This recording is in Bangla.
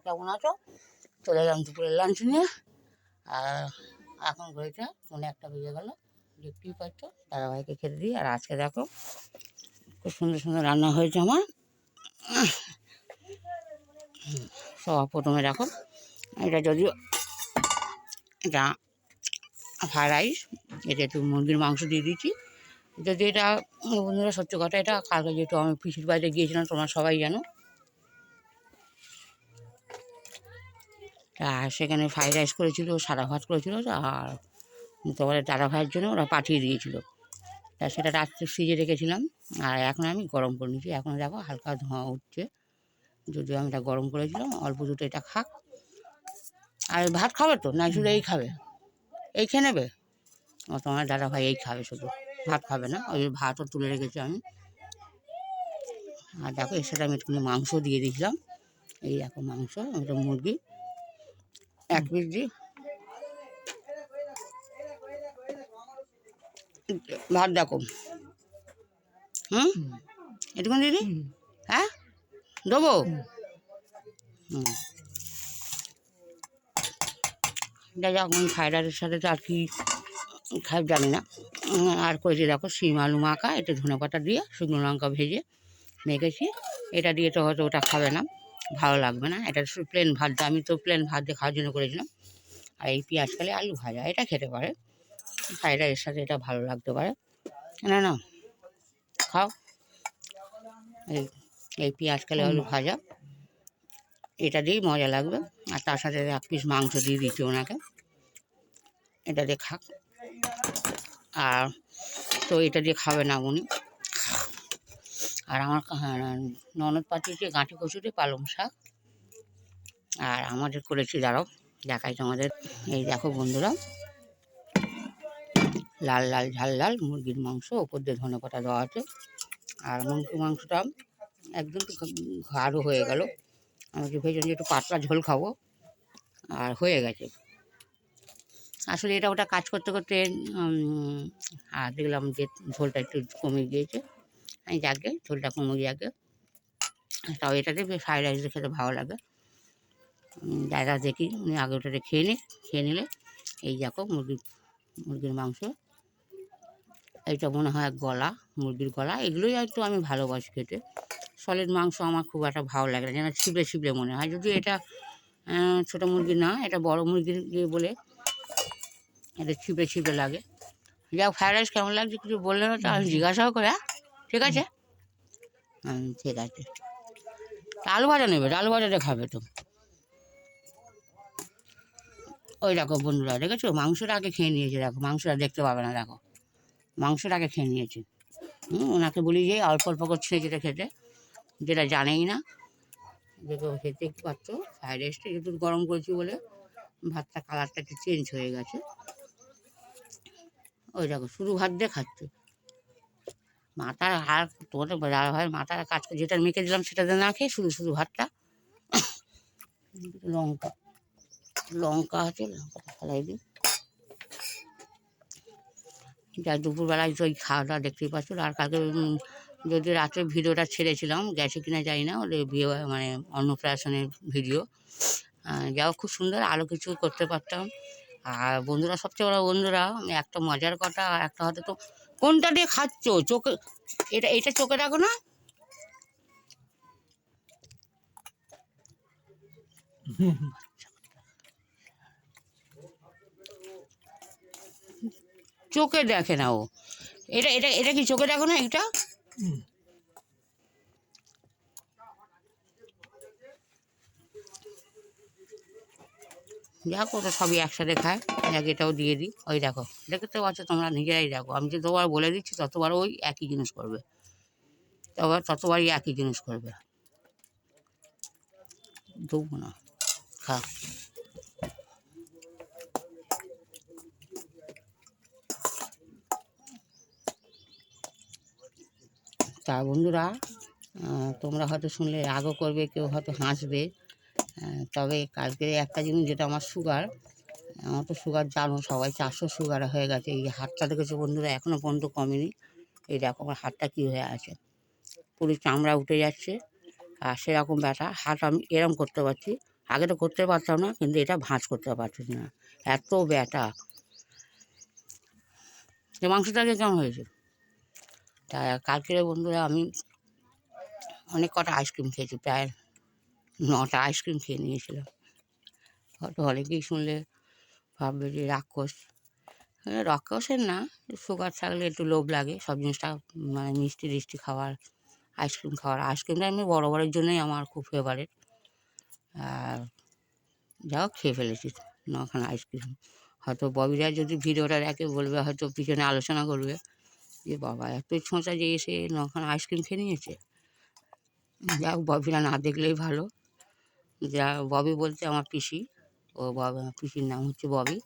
কেমন আছো? চলে গেলাম দুপুরের লাঞ্চ নিয়ে। আর এখন ঘড়িটা 1:30 বেজে গেল, দেখতেই পাচ্ছ। দাদাভাইকে খেতে দিই। আর আজকে দেখো খুব সুন্দর সুন্দর রান্না হয়েছে আমার। সব প্রথমে দেখো, এটা যদিও এটা ফ্রাইড রাইস, এটা একটু মুরগির মাংস দিয়ে দিচ্ছি। যদি এটা বন্ধুরা সত্যি কথা, এটা কালকে যেহেতু আমি পিসির বাড়িতে গিয়েছিলাম, তোমরা সবাই জানো, আর সেখানে ফ্রাইড রাইস করেছিল, সাদা ভাত করেছিল, আর তোমার দাদা ভাইয়ের জন্য ওরা পাঠিয়ে দিয়েছিল। তা সেটা রাত্রে ফ্রিজে রেখেছিলাম, আর এখন আমি গরম করে নিচ্ছি। এখন দেখো হালকা ধোঁয়া উঠছে, যদিও আমি এটা গরম করেছিলাম। অল্প দুটো এটা খাক। আর ভাত খাবে তো না, শুধু এই খাবে, এই খেয়ে নেবে? তোমার দাদা ভাই এই খাবে, শুধু ভাত খাবে না। ওই ভাতও তুলে রেখেছি আমি। আর দেখো এর সাথে আমি একটু মাংস দিয়ে দিয়েছিলাম। এই দেখো মাংস, এটা মুরগি 1 পিস দিই। ভাত দেখো, এটুকুন দিদি, হ্যাঁ দেবো। এটা যখন ফ্রাইড রাইসের সাথে তো আর কি খাই জানি না। আর করেছি দেখো শিম আলু মাখা, এটা ধনেপাতা দিয়ে শুকনো লঙ্কা ভেজে মেখেছি। এটা দিয়ে তো হয়তো ওটা খাবে না, ভালো লাগবে না। এটা শুধু প্লেন ভাত, আমি তো প্লেন ভাত দিয়ে খাওয়ার জন্য করেছিলাম। আর এই পেঁয়াজ কালি আলু ভাজা, এটা খেতে পারে ফ্রাইড রাইসের সাথে, এটা ভালো লাগতে পারে। না না খাও। এই পেঁয়াজ কালি আলু ভাজা, এটা দিয়েই মজা লাগবে। আর তার সাথে 1 পিস মাংস দিয়ে দিচ্ছি ওনাকে, এটা দিয়ে খাক। আর তো এটা দিয়ে খাবে না উনি। আর আমার ননদ পাঠিয়েছে গাঁটি কচুরি পালং শাক। আর আমাদের করেছি, দাঁড়াও দেখাই তোমাদের। এই দেখো বন্ধুরা, লাল লাল ঝাল লাল মুরগির মাংস, ওপর দিয়ে ধনেপাতা দেওয়া আছে। আর মুরগির মাংসটা একদম গাঢ় হয়ে গেল। আমি যে ভেবেছিলাম যে একটু পাতলা ঝোল খাবো, আর হয়ে গেছে। আসলে এটা ওটা কাজ করতে করতে আর দেখলাম যে ঝোলটা একটু কমে গিয়েছে। আমি যাকে ঝোলটা কমে যাকে, তাও এটাতে ফ্রাইড রাইস খেতে ভালো লাগে। দাদা দেখি উনি আগে ওটাতে খেয়ে নিলে। এই দেখো মুরগির মাংস, এইটা মনে হয় গলা, মুরগির গলা। এগুলোই একটু আমি ভালোবাসি খেতে। সলিড মাংস আমার খুব একটা ভালো লাগে না, যেন ছিবড়ে ছিবড়ে মনে হয়। যদিও এটা ছোটো মুরগি না, এটা বড় মুরগির বলে এটা ছিবড়ে ছিবড়ে লাগে। যাও, ফ্রাইড রাইস কেমন লাগছে কিছু বললে না তো, আমি জিজ্ঞাসাও করে। ঠিক আছে, ঠিক আছে। আলু ভাজা নেবে, আলু ভাজাটা খাবে তো। ওই দেখো বন্ধুরা, দেখেছো মাংসটা আগে খেয়ে নিয়েছে। দেখো মাংসটা দেখতে পাবে না, দেখো মাংসটা আগে খেয়ে নিয়েছে। ওনাকে বলি যে অল্প অল্প করছে যেটা খেতে, যেটা জানেই না। দেখো খেতে একটু পাচ্ছ, ফ্রাইড রাইসটা একটু গরম করেছি বলে ভাতটা কালারটা একটু চেঞ্জ হয়ে গেছে। ওই দেখো শুধু ভাত দিয়ে খাচ্ছে। মাথার হাড় তোমাদের দাদা ভাইয়ের মাথার কাজ, যেটা মেখে দিলাম সেটাতে না খেয়ে শুধু শুধু ভাতটা। লঙ্কা লঙ্কা আছে, লঙ্কাটা ফেলাই দিই। যা দুপুরবেলায় তো ওই খাওয়া দাওয়া দেখতেই পাচ্ছ। আর কালকে যদি রাত্রে ভিডিওটা ছেড়েছিলাম, গেছে কিনা জানি না, ওদের বিয়ে মানে অন্নপ্রাশনের ভিডিও। যাও খুব সুন্দর, আরও কিছু করতে পারতাম। আর বন্ধুরা, সবচেয়ে বড় বন্ধুরা, একটা মজার কথা, একটা হয়তো তো কোনটা দিয়ে খাচ্ছ চোখে, এটা চোখে রাখো না। চোখে দেখে না ও, এটা এটা এটা কি চোখে দেখো না এটা? দেখো তো সবই একসাথে খায়। দেখ এটাও দিয়ে দিই। ওই দেখো, দেখতে পাচ্ছ তোমরা নিজেরাই, দেখো আমি যতবার বলে দিচ্ছি ততবার ওই একই জিনিস করবে, ততবারই একই জিনিস করবে। দেবো না, খা। তা বন্ধুরা, তোমরা হয়তো শুনলে রাগও করবে, কেউ হয়তো হাসবে। তবে কালকে একটা জিনিস, যেটা আমার সুগার, আমার তো সুগার জানো সবাই, 400 সুগার হয়ে গেছে। এই হাতটা দেখেছো বন্ধুরা, এখনও পর্যন্ত কমেনি। এই দেখো আমার হাতটা কী হয়ে আছে, পুরো চামড়া উঠে যাচ্ছে। আর সেরকম ব্যথা, হাত আমি এরম করতে পারছি, আগে তো করতে পারতাম না, কিন্তু এটা ভাঁজ করতে পারছি না, এত ব্যাটা। এই মাংসটা আগে কেমন হয়েছে? তা কালকে বন্ধুরা আমি অনেক কটা আইসক্রিম খেয়েছি, প্রায় 9টা আইসক্রিম খেয়ে নিয়েছিলাম। হয়তো অনেকেই শুনলে ভাববে যে রাক্ষস। রাক্ষসের না, সুগার থাকলে একটু লোভ লাগে সব জিনিসটা, মানে মিষ্টি টিষ্টি খাওয়ার, আইসক্রিম খাওয়ার। আইসক্রিমটা এমনি বড়ের জন্যই আমার খুব ফেভারিট। আর যাও খেয়ে ফেলেছি 9খানা আইসক্রিম। হয়তো ববিরা যদি ভিডিওটা দেখে বলবে, হয়তো পিছনে আলোচনা করবে যে বাবা এত ছোঁচা যে এসে 9খানা আইসক্রিম খেয়ে নিয়েছে। যাক, ববিরা না দেখলেই ভালো। যা ববি বলতে আমার পিসি, ও বাবা পিসির নাম হচ্ছে ববি।